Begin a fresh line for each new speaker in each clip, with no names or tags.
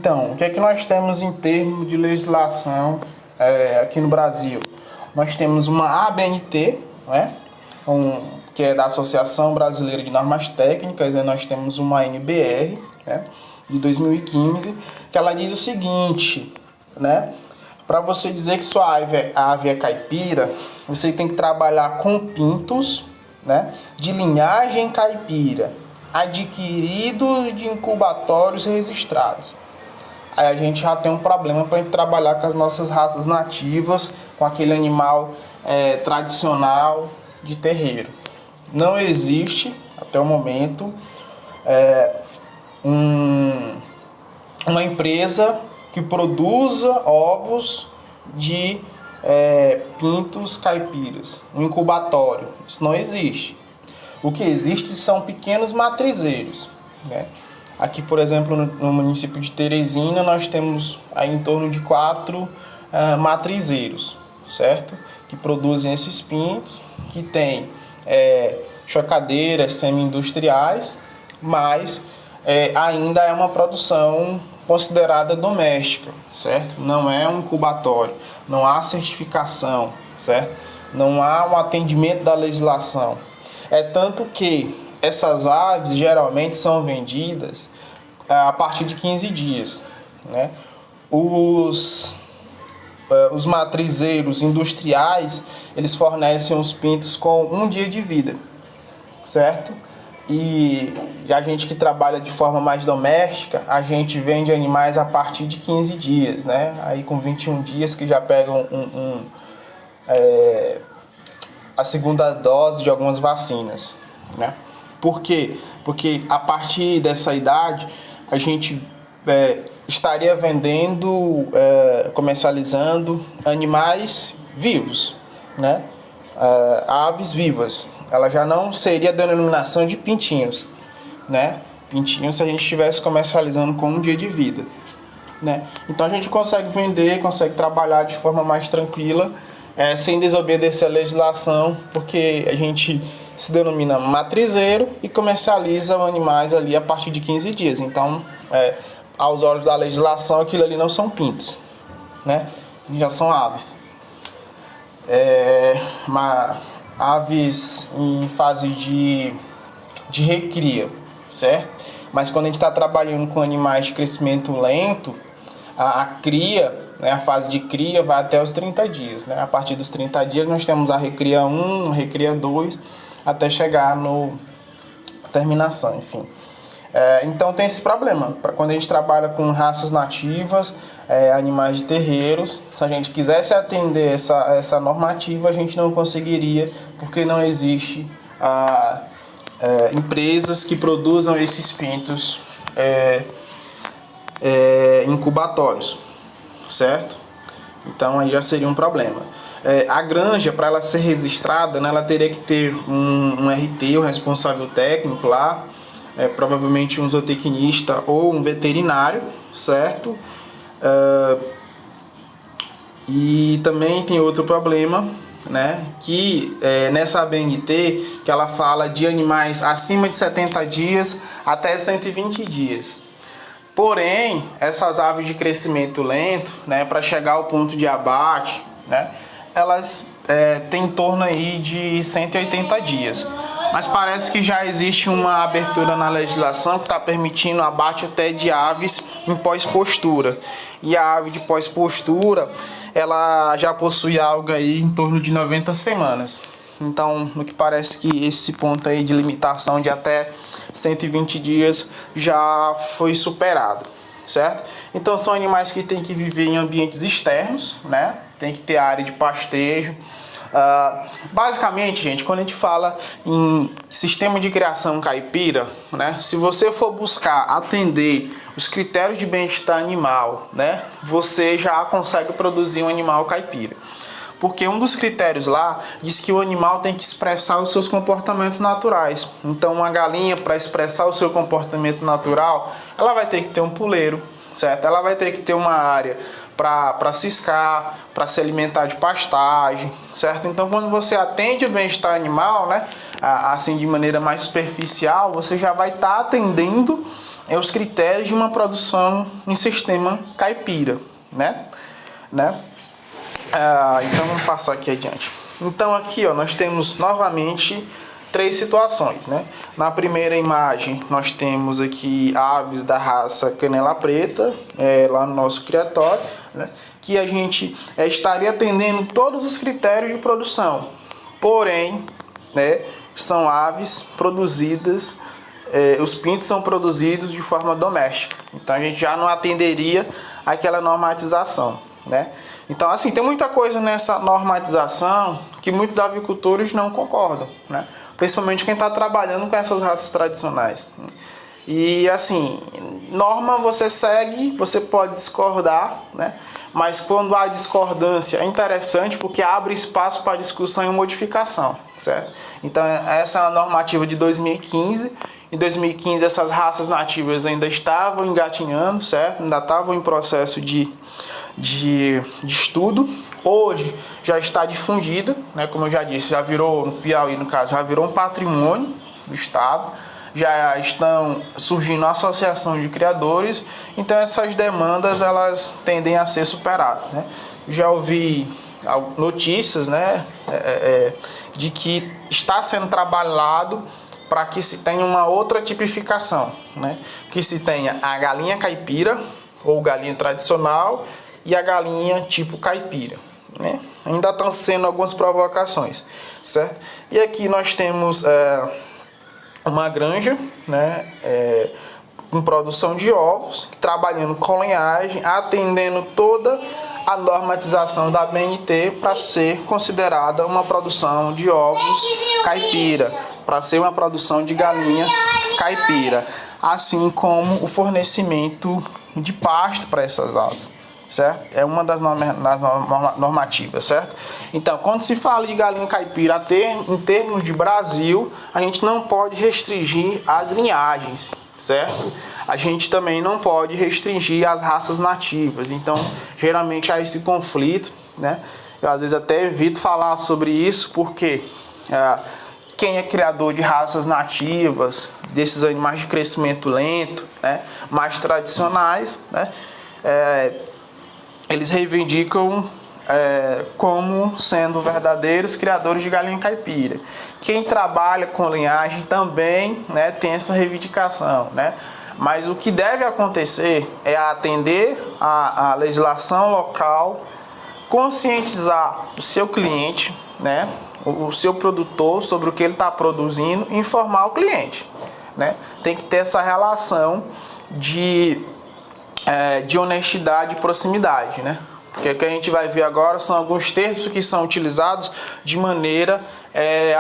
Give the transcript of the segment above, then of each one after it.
Então, o que é que nós temos em termos de legislação aqui no Brasil? Nós temos uma ABNT, né? Que é da Associação Brasileira de Normas Técnicas, e nós temos uma NBR, né? De 2015, que ela diz o seguinte, né? Para você dizer que sua ave é caipira, você tem que trabalhar com pintos, né? De linhagem caipira, adquiridos de incubatórios registrados. Aí a gente já tem um problema para trabalhar com as nossas raças nativas, com aquele animal tradicional de terreiro. Não existe, até o momento, uma empresa que produza ovos de pintos caipiras, um incubatório. Isso não existe. O que existe são pequenos matrizeiros, né? Aqui, por exemplo, no município de Teresina, nós temos aí em torno de 4 matrizeiros, certo? Que produzem esses pintos, que tem chocadeiras semi-industriais, mas ainda é uma produção considerada doméstica, certo? Não é um incubatório, não há certificação, certo? Não há um atendimento da legislação. É tanto que essas aves geralmente são vendidas a partir de 15 dias, né? Os matrizeiros industriais, eles fornecem os pintos com 1 dia de vida, certo? E a gente que trabalha de forma mais doméstica, a gente vende animais a partir de 15 dias, né? Aí com 21 dias que já pegam a segunda dose de algumas vacinas, né? Por quê? Porque a partir dessa idade a gente estaria vendendo, comercializando animais vivos, né? Aves vivas. Ela já não seria a denominação de pintinhos, né? Pintinhos se a gente estivesse comercializando com 1 dia de vida, né? Então a gente consegue vender, consegue trabalhar de forma mais tranquila, sem desobedecer a legislação, porque a gente se denomina matrizeiro e comercializa os animais ali a partir de 15 dias. Então, aos olhos da legislação, aquilo ali não são pintos, né? Já são aves. Aves em fase de recria, certo? Mas quando a gente está trabalhando com animais de crescimento lento, a cria, né, a fase de cria vai até os 30 dias, né? A partir dos 30 dias nós temos a recria 1, a recria 2, até chegar no terminação, enfim. Então tem esse problema. Quando a gente trabalha com raças nativas, animais de terreiros, se a gente quisesse atender essa normativa, a gente não conseguiria, porque não existe empresas que produzam esses pintos incubatórios, certo? Então aí já seria um problema. A granja, para ela ser registrada, né, ela teria que ter um RT, o responsável técnico lá, provavelmente um zootecnista ou um veterinário, certo? E também tem outro problema, né, que nessa ABNT, que ela fala de animais acima de 70 dias até 120 dias. Porém, essas aves de crescimento lento, né, para chegar ao ponto de abate, né, elas têm em torno aí de 180 dias. Mas parece que já existe uma abertura na legislação que está permitindo abate até de aves em pós-postura. E a ave de pós-postura, ela já possui algo aí em torno de 90 semanas. Então, no que parece que esse ponto aí de limitação de até 120 dias já foi superado, certo? Então são animais que têm que viver em ambientes externos, né? Tem que ter área de pastejo. Basicamente, gente, quando a gente fala em sistema de criação caipira, né? Se você for buscar atender os critérios de bem-estar animal, né? Você já consegue produzir um animal caipira. Porque um dos critérios lá diz que o animal tem que expressar os seus comportamentos naturais. Então, uma galinha, para expressar o seu comportamento natural, ela vai ter que ter um puleiro, certo? Ela vai ter que ter uma área para ciscar, para se alimentar de pastagem, certo? Então, quando você atende o bem-estar animal, né, assim de maneira mais superficial, você já vai estar atendendo os critérios de uma produção em sistema caipira, né? Então vamos passar aqui adiante. Então aqui, ó, nós temos novamente três situações, né? Na primeira imagem nós temos aqui aves da raça canela preta, lá no nosso criatório, né? Que a gente estaria atendendo todos os critérios de produção, porém, né, são aves produzidas, os pintos são produzidos de forma doméstica, então a gente já não atenderia aquela normatização, né? Então, assim, tem muita coisa nessa normatização que muitos avicultores não concordam, né? Principalmente quem está trabalhando com essas raças tradicionais. E, assim, norma você segue, você pode discordar, né? Mas quando há discordância é interessante porque abre espaço para discussão e modificação, certo? Então, essa é a normativa de 2015. Em 2015, essas raças nativas ainda estavam engatinhando, certo? Ainda estavam em processo de estudo. Hoje já está difundida, né? Como eu já disse, já virou, no Piauí no caso, já virou um patrimônio do Estado, já estão surgindo associações de criadores, então essas demandas elas tendem a ser superadas, né? Já ouvi notícias, né, de que está sendo trabalhado para que se tenha uma outra tipificação, né? Que se tenha a galinha caipira ou galinha tradicional e a galinha tipo caipira, né? Ainda estão sendo algumas provocações, certo? E aqui nós temos uma granja, né, com produção de ovos, trabalhando com linhagem, atendendo toda a normatização da BNT para ser considerada uma produção de ovos caipira, para ser uma produção de galinha caipira, assim como o fornecimento de pasto para essas aves, certo? É uma das normativas, certo? Então, quando se fala de galinha caipira, em termos de Brasil, a gente não pode restringir as linhagens, certo? A gente também não pode restringir as raças nativas. Então, geralmente há esse conflito, né? Eu às vezes até evito falar sobre isso, porque quem é criador de raças nativas, desses animais de crescimento lento, né, mais tradicionais, né, eles reivindicam como sendo verdadeiros criadores de galinha caipira. Quem trabalha com linhagem também, né, tem essa reivindicação, né? Mas o que deve acontecer é atender a legislação local, conscientizar o seu cliente, né, o seu produtor sobre o que ele está produzindo e informar o cliente, né? Tem que ter essa relação de honestidade e proximidade, né? Porque o que a gente vai ver agora são alguns termos que são utilizados de maneira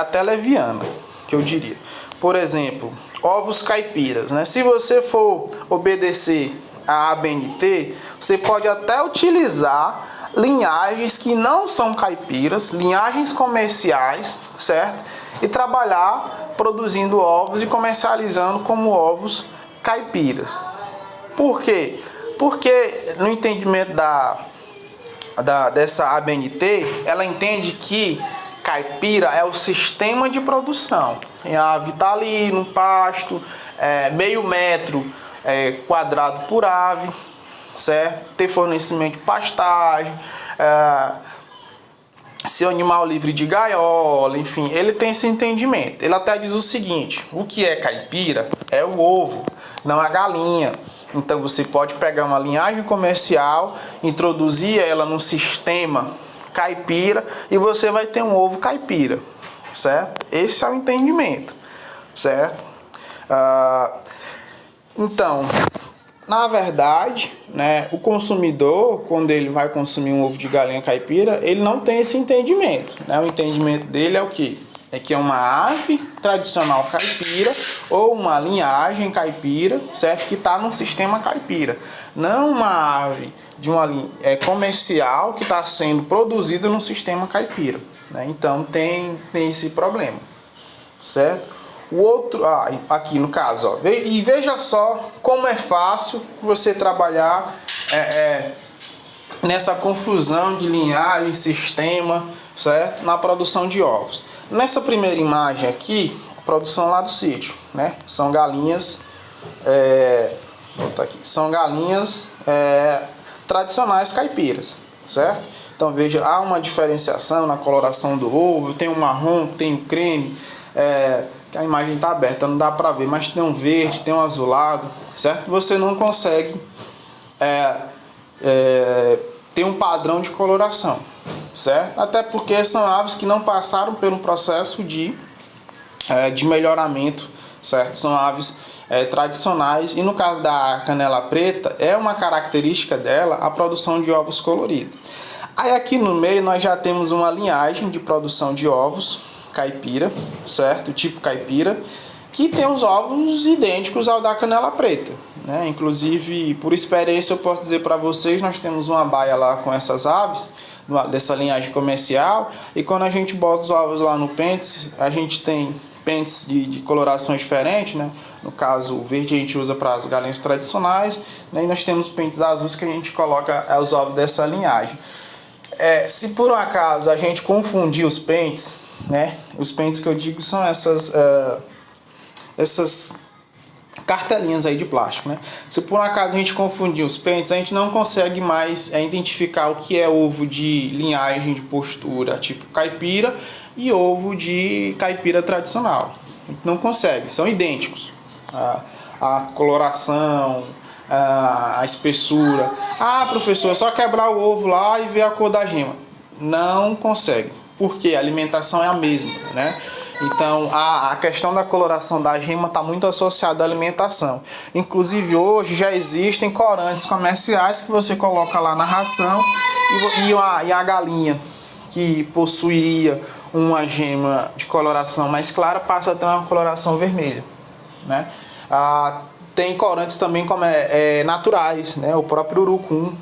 até leviana, que eu diria. Por exemplo, ovos caipiras, né? Se você for obedecer a ABNT, você pode até utilizar linhagens que não são caipiras, linhagens comerciais, certo? E trabalhar produzindo ovos e comercializando como ovos caipiras. Por quê? Porque no entendimento dessa ABNT, ela entende que caipira é o sistema de produção. A ave está ali no pasto, meio metro quadrado por ave, certo? Ter fornecimento de pastagem, ser animal livre de gaiola, enfim, ele tem esse entendimento. Ele até diz o seguinte: o que é caipira é o ovo, não a galinha. Então você pode pegar uma linhagem comercial, introduzir ela no sistema caipira e você vai ter um ovo caipira, certo? Esse é o entendimento, certo? Então, na verdade, né, o consumidor, quando ele vai consumir um ovo de galinha caipira, ele não tem esse entendimento, né? O entendimento dele é o quê? É que é uma ave tradicional caipira ou uma linhagem caipira, certo? Que está no sistema caipira. Não uma ave de uma comercial que está sendo produzida no sistema caipira, né? Então tem esse problema, certo? O outro, aqui no caso, ó, e veja só como é fácil você trabalhar nessa confusão de linhagem, sistema, certo? Na produção de ovos. Nessa primeira imagem aqui, a produção lá do sítio, né? São galinhas Vou botar aqui. São galinhas tradicionais caipiras, certo? Então veja, há uma diferenciação na coloração do ovo. Tem o marrom, tem o creme, que a imagem está aberta, não dá para ver, mas tem um verde, tem um azulado, certo? Você não consegue ter um padrão de coloração, certo? Até porque são aves que não passaram por um processo de melhoramento, certo? São aves tradicionais, e no caso da canela preta, é uma característica dela a produção de ovos coloridos. Aí aqui no meio nós já temos uma linhagem de produção de ovos caipira, certo? Tipo caipira, que tem os ovos idênticos ao da canela preta, né? Inclusive, por experiência eu posso dizer para vocês, nós temos uma baia lá com essas aves dessa linhagem comercial, e quando a gente bota os ovos lá no pentes, a gente tem pentes de colorações diferentes, né? No caso, o verde a gente usa para as galinhas tradicionais, né? E nós temos pentes azuis que a gente coloca os ovos dessa linhagem. Se por um acaso a gente confundir os pentes, né? Os pentes que eu digo são essas cartelinhas aí de plástico, né? Se por um acaso a gente confundir os pentes, a gente não consegue mais identificar o que é ovo de linhagem de postura tipo caipira e ovo de caipira tradicional. A gente não consegue, são idênticos. A coloração, a espessura. Ah, professor, é só quebrar o ovo lá e ver a cor da gema. Não consegue, porque a alimentação é a mesma, né? Então a questão da coloração da gema está muito associada à alimentação. Inclusive hoje já existem corantes comerciais que você coloca lá na ração, e a galinha que possuiria uma gema de coloração mais clara passa a ter uma coloração vermelha, né? Tem corantes também como naturais, né? O próprio urucum,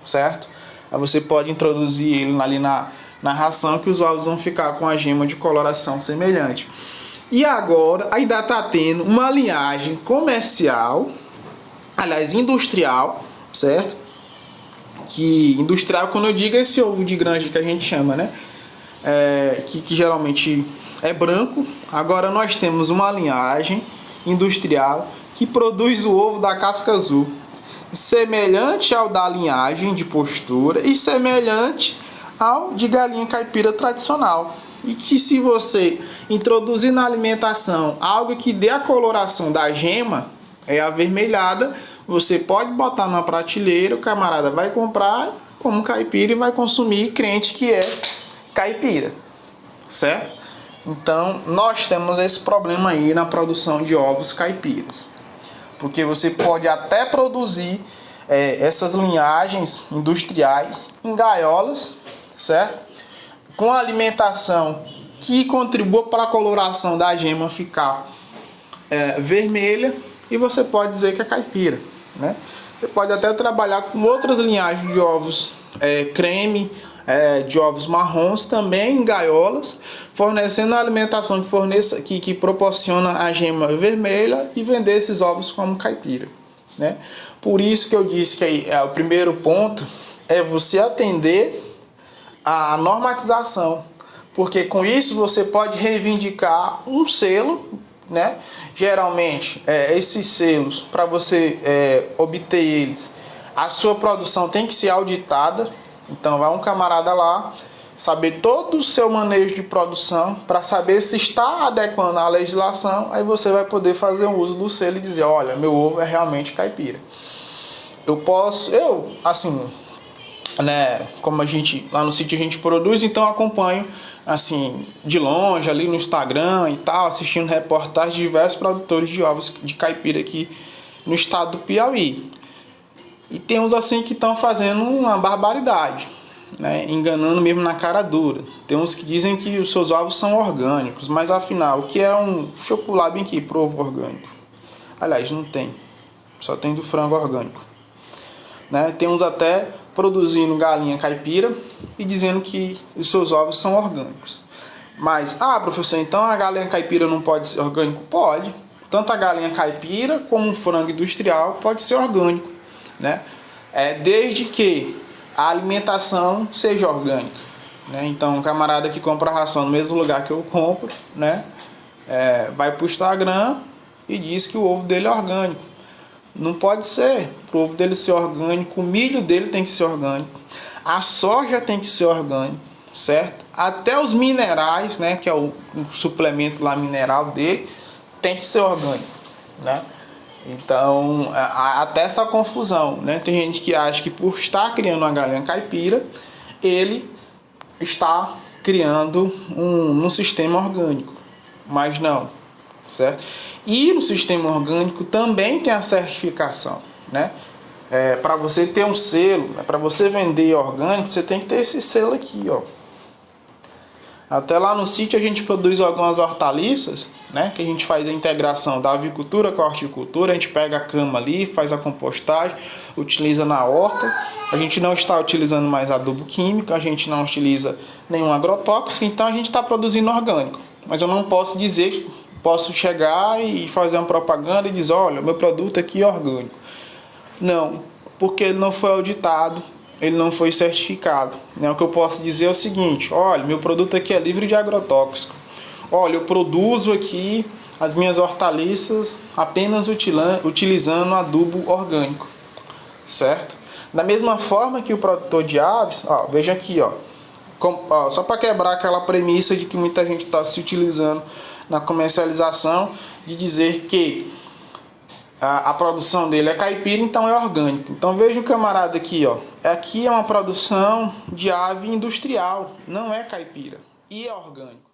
certo? Aí você pode introduzir ele ali na ração, que os ovos vão ficar com a gema de coloração semelhante. E agora ainda está tendo uma linhagem comercial, aliás industrial, certo? Que industrial, quando eu digo esse ovo de granja que a gente chama, né? Que geralmente é branco. Agora nós temos uma linhagem industrial que produz o ovo da casca azul, semelhante ao da linhagem de postura e semelhante ao de galinha caipira tradicional. E que se você introduzir na alimentação algo que dê a coloração da gema, avermelhada, você pode botar na prateleira, o camarada vai comprar como caipira e vai consumir crente que é caipira, certo? Então nós temos esse problema aí na produção de ovos caipiras, porque você pode até produzir essas linhagens industriais em gaiolas, certo? Com alimentação que contribua para a coloração da gema ficar vermelha, e você pode dizer que é caipira, né? Você pode até trabalhar com outras linhagens de ovos creme, de ovos marrons também em gaiolas, fornecendo a alimentação que proporciona a gema vermelha, e vender esses ovos como caipira, né? Por isso que eu disse que o primeiro ponto é você atender a normatização, porque com isso você pode reivindicar um selo, né? Geralmente esses selos, para você obter eles, a sua produção tem que ser auditada. Então vai um camarada lá saber todo o seu manejo de produção para saber se está adequando à legislação. Aí você vai poder fazer o uso do selo e dizer: olha, meu ovo é realmente caipira. Assim, né, como lá no sítio a gente produz, então eu acompanho assim de longe ali no Instagram e tal, assistindo reportagens de diversos produtores de ovos de caipira aqui no estado do Piauí. E tem uns assim que estão fazendo uma barbaridade, né? Enganando mesmo na cara dura. Tem uns que dizem que os seus ovos são orgânicos, mas afinal, o que é deixa eu pular bem aqui pro ovo orgânico. Aliás, não tem. Só tem do frango orgânico, né? Tem uns até produzindo galinha caipira e dizendo que os seus ovos são orgânicos. Mas, professor, então a galinha caipira não pode ser orgânico? Pode. Tanto a galinha caipira como o frango industrial pode ser orgânico, né? Desde que a alimentação seja orgânica, né? Então, um camarada que compra a ração no mesmo lugar que eu compro, né? Vai para o Instagram e diz que o ovo dele é orgânico. Não pode ser. Para o ovo dele ser orgânico, o milho dele tem que ser orgânico, a soja tem que ser orgânico, certo? Até os minerais, né, que é o suplemento lá mineral dele, tem que ser orgânico, né? Então, até essa confusão, né? Tem gente que acha que por estar criando uma galinha caipira, ele está criando um sistema orgânico, mas não, certo? E no sistema orgânico também tem a certificação, né? Para você ter um selo, né? Para você vender orgânico, você tem que ter esse selo aqui, ó. Até lá no sítio a gente produz algumas hortaliças, né? Que a gente faz a integração da avicultura com a horticultura. A gente pega a cama ali, faz a compostagem, utiliza na horta. A gente não está utilizando mais adubo químico, a gente não utiliza nenhum agrotóxico, então a gente está produzindo orgânico. Mas eu não posso dizer, posso chegar e fazer uma propaganda e dizer, olha, meu produto aqui é orgânico. Não, porque ele não foi auditado, ele não foi certificado, né? O que eu posso dizer é o seguinte, olha, meu produto aqui é livre de agrotóxico. Olha, eu produzo aqui as minhas hortaliças apenas utilizando adubo orgânico, certo? Da mesma forma que o produtor de aves, ó, veja aqui, ó, só para quebrar aquela premissa de que muita gente está se utilizando na comercialização, de dizer que a produção dele é caipira, então é orgânico. Então veja o camarada aqui, ó. Aqui é uma produção de ave industrial, não é caipira. E é orgânico.